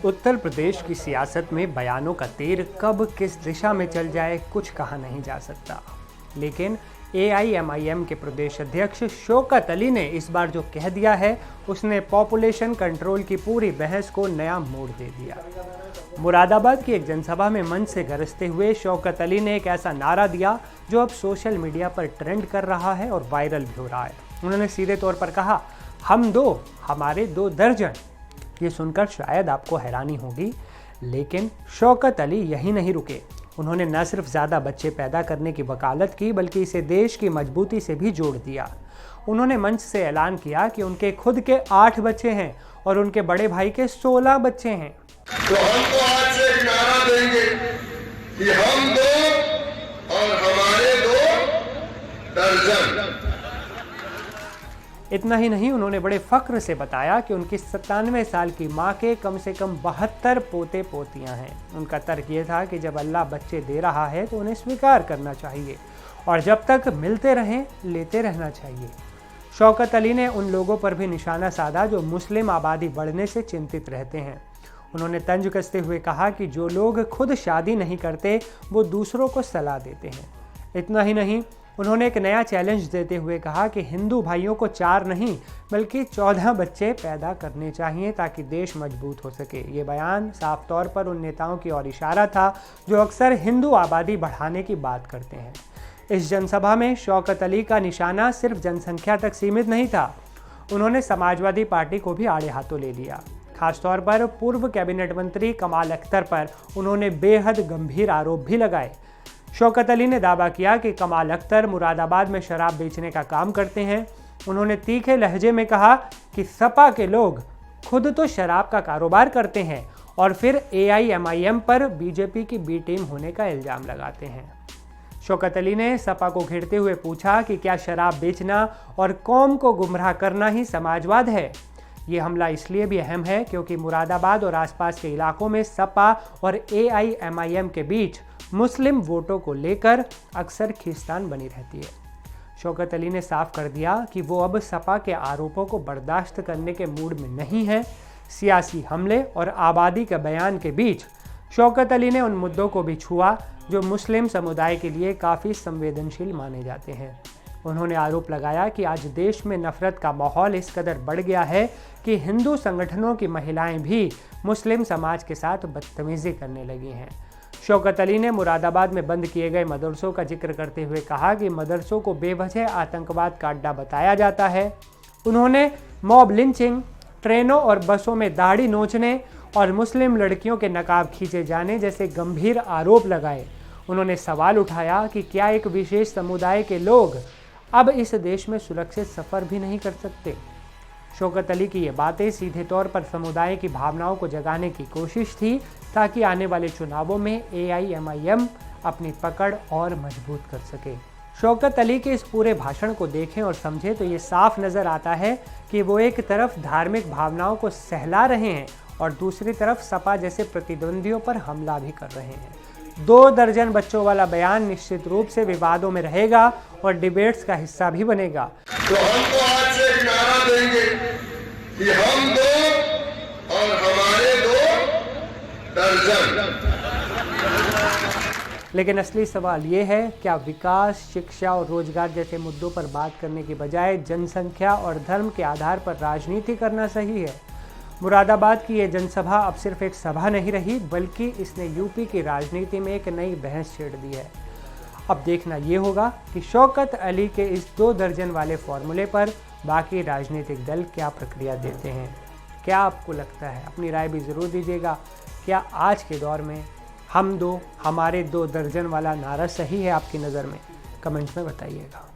उत्तर प्रदेश की सियासत में बयानों का तीर कब किस दिशा में चल जाए कुछ कहा नहीं जा सकता, लेकिन AIMIM के प्रदेश अध्यक्ष शौकत अली ने इस बार जो कह दिया है उसने पॉपुलेशन कंट्रोल की पूरी बहस को नया मोड़ दे दिया। मुरादाबाद की एक जनसभा में मंच से गरजते हुए शौकत अली ने एक ऐसा नारा दिया जो अब सोशल मीडिया पर ट्रेंड कर रहा है और वायरल भी हो रहा है। उन्होंने सीधे तौर पर कहा, हम दो हमारे 2 दर्जन। ये सुनकर शायद आपको हैरानी होगी, लेकिन शौकत अली यही नहीं रुके। उन्होंने न सिर्फ ज़्यादा बच्चे पैदा करने की वकालत की, बल्कि इसे देश की मजबूती से भी जोड़ दिया। उन्होंने मंच से ऐलान किया कि उनके खुद के 8 बच्चे हैं और उनके बड़े भाई के 16 बच्चे हैं। तो हम तो आज से एक नारा देंगे कि हम 2 और हमारे 2 दर्जन। इतना ही नहीं, उन्होंने बड़े फख्र से बताया कि उनकी 97 साल की मां के कम से कम 72 पोते पोतियां हैं। उनका तर्क ये था कि जब अल्लाह बच्चे दे रहा है तो उन्हें स्वीकार करना चाहिए और जब तक मिलते रहें लेते रहना चाहिए। शौकत अली ने उन लोगों पर भी निशाना साधा जो मुस्लिम आबादी बढ़ने से चिंतित रहते हैं। उन्होंने तंज कसते हुए कहा कि जो लोग खुद शादी नहीं करते वो दूसरों को सलाह देते हैं। इतना ही नहीं, उन्होंने एक नया चैलेंज देते हुए कहा कि हिंदू भाइयों को 4 नहीं बल्कि 14 बच्चे पैदा करने चाहिए ताकि देश मजबूत हो सके। ये बयान साफ तौर पर उन नेताओं की ओर इशारा था जो अक्सर हिंदू आबादी बढ़ाने की बात करते हैं। इस जनसभा में शौकत अली का निशाना सिर्फ जनसंख्या तक सीमित नहीं था, उन्होंने समाजवादी पार्टी को भी आड़े हाथों ले लिया। खासतौर पर पूर्व कैबिनेट मंत्री कमाल अख्तर पर उन्होंने बेहद गंभीर आरोप भी लगाए। शौकत अली ने दावा किया कि कमाल अख्तर मुरादाबाद में शराब बेचने का काम करते हैं। उन्होंने तीखे लहजे में कहा कि सपा के लोग खुद तो शराब का कारोबार करते हैं और फिर AIMIM पर बीजेपी की बी टीम होने का इल्ज़ाम लगाते हैं। शौकत अली ने सपा को घेरते हुए पूछा कि क्या शराब बेचना और कौम को गुमराह करना ही समाजवाद है। ये हमला इसलिए भी अहम है क्योंकि मुरादाबाद और आसपास के इलाकों में सपा और AIMIM के बीच मुस्लिम वोटों को लेकर अक्सर खींचतान बनी रहती है। शौकत अली ने साफ कर दिया कि वो अब सपा के आरोपों को बर्दाश्त करने के मूड में नहीं है। सियासी हमले और आबादी के बयान के बीच शौकत अली ने उन मुद्दों को भी छुआ जो मुस्लिम समुदाय के लिए काफ़ी संवेदनशील माने जाते हैं। उन्होंने आरोप लगाया कि आज देश में नफरत का माहौल इस कदर बढ़ गया है कि हिंदू संगठनों की महिलाएं भी मुस्लिम समाज के साथ बदतमीजी करने लगी हैं। शौकत अली ने मुरादाबाद में बंद किए गए मदरसों का जिक्र करते हुए कहा कि मदरसों को बेवजह आतंकवाद का अड्डा बताया जाता है। उन्होंने मॉब लिंचिंग, ट्रेनों और बसों में दाढ़ी नोचने और मुस्लिम लड़कियों के नकाब खींचे जाने जैसे गंभीर आरोप लगाए। उन्होंने सवाल उठाया कि क्या एक विशेष समुदाय के लोग अब इस देश में सुरक्षित सफ़र भी नहीं कर सकते। शौकत अली की ये बातें सीधे तौर पर समुदाय की भावनाओं को जगाने की कोशिश थी ताकि आने वाले चुनावों में AIMIM अपनी पकड़ और मजबूत कर सके। शौकत अली के इस पूरे भाषण को देखें और समझें तो ये साफ नज़र आता है कि वो एक तरफ धार्मिक भावनाओं को सहला रहे हैं और दूसरी तरफ सपा जैसे प्रतिद्वंदियों पर हमला भी कर रहे हैं। 2 दर्जन बच्चों वाला बयान निश्चित रूप से विवादों में रहेगा और डिबेट्स का हिस्सा भी बनेगा। तो हम तो आज से एक नारा देंगे कि हम 2 और हमारे 2 दर्जन। लेकिन असली सवाल ये है, क्या विकास, शिक्षा और रोजगार जैसे मुद्दों पर बात करने की बजाय जनसंख्या और धर्म के आधार पर राजनीति करना सही है? मुरादाबाद की ये जनसभा अब सिर्फ एक सभा नहीं रही, बल्कि इसने यूपी की राजनीति में एक नई बहस छेड़ दी है। अब देखना ये होगा कि शौकत अली के इस 2 दर्जन वाले फॉर्मूले पर बाकी राजनीतिक दल क्या प्रक्रिया देते हैं। क्या आपको लगता है? अपनी राय भी ज़रूर दीजिएगा। क्या आज के दौर में हम 2 हमारे 2 दर्जन वाला नारा सही है आपकी नज़र में? कमेंट्स में बताइएगा।